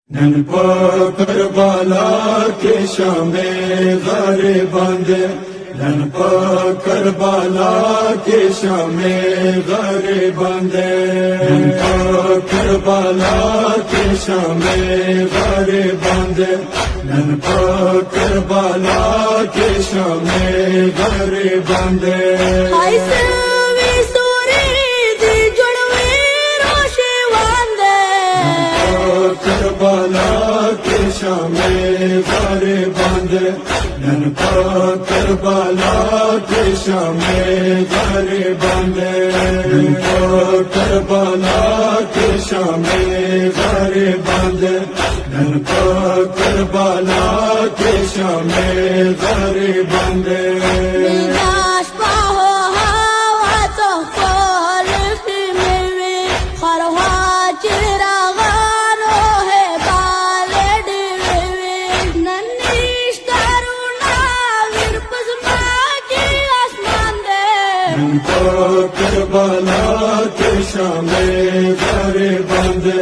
None करबाला के शामे गारे बांधे, नन करबाला के शामे गारे बांधे, नन करबाला के शामे गारे बांधे, नन करबाला के शामे गारे बांधे। करबाला के शामे गारे बांधे, नन करबाला के शामे गारे बांधे, नन करबाला के शामे गारे बांधे, नन करबाला के शामे गारे बांधे। करबाला के शामे गारे बांधे,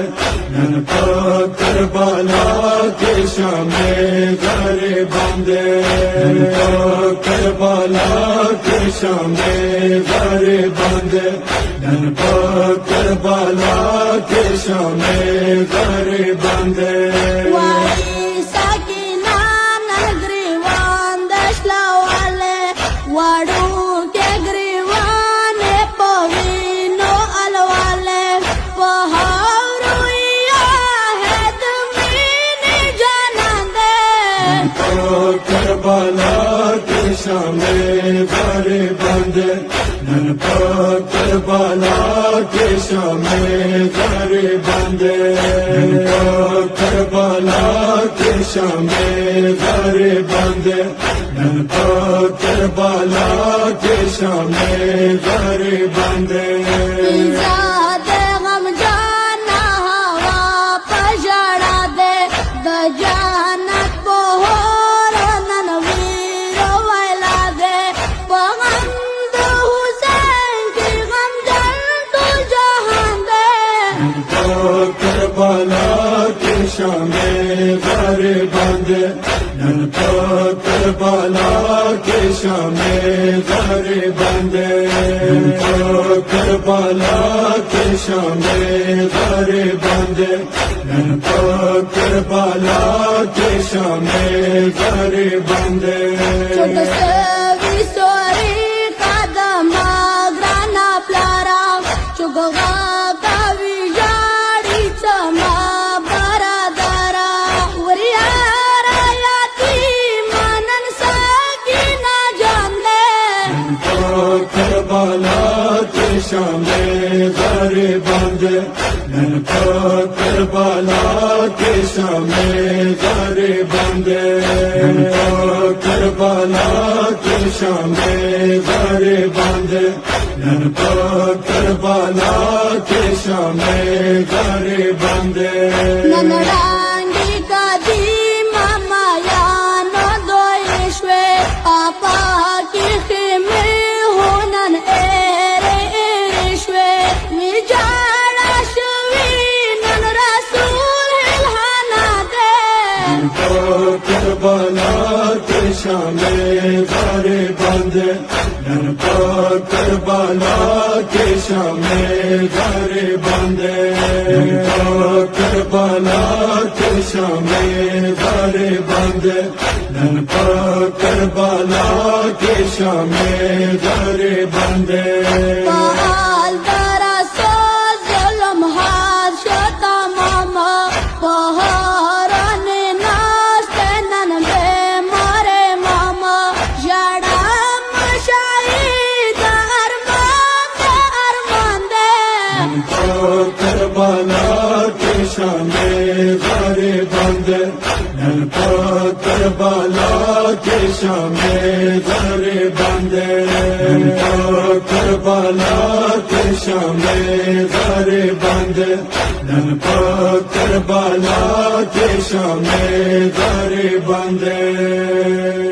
नन करबाला के शामे गारे बांधे, नन करबाला के शामे गारे बांधे, नन करबाला के शामे गारे बांधे। करबाला के शामे गारे बांधे, नन करबाला के शामे गारे बांधे, नन करबाला के शामे गारे बांधे, नन करबाला के शामे गारे बांधे। करबाला के शामे गारे बांधे, नन करबाला के शामे गारे बांधे, नन करबाला के शामे गारे बांधे, नन करबाला के शामे गारे बांधे। करबाला के शामे गारे बांधे, नन करबाला के शामे गारे बांधे, नन करबाला के शामे गारे बांधे, नन करबाला के शामे गारे बांधे। करबाला के शामे गारे बांधे, नन करबाला के शामे गारे बांधे, नन करबाला के शामे गारे बांधे, नन करबाला के शामे गारे बांधे। करबाला के शामे गारे बांधे, नन करबाला के शामे गारे बांधे, नन करबाला के शामे गारे बांधे, नन करबाला के शामे गारे बांधे।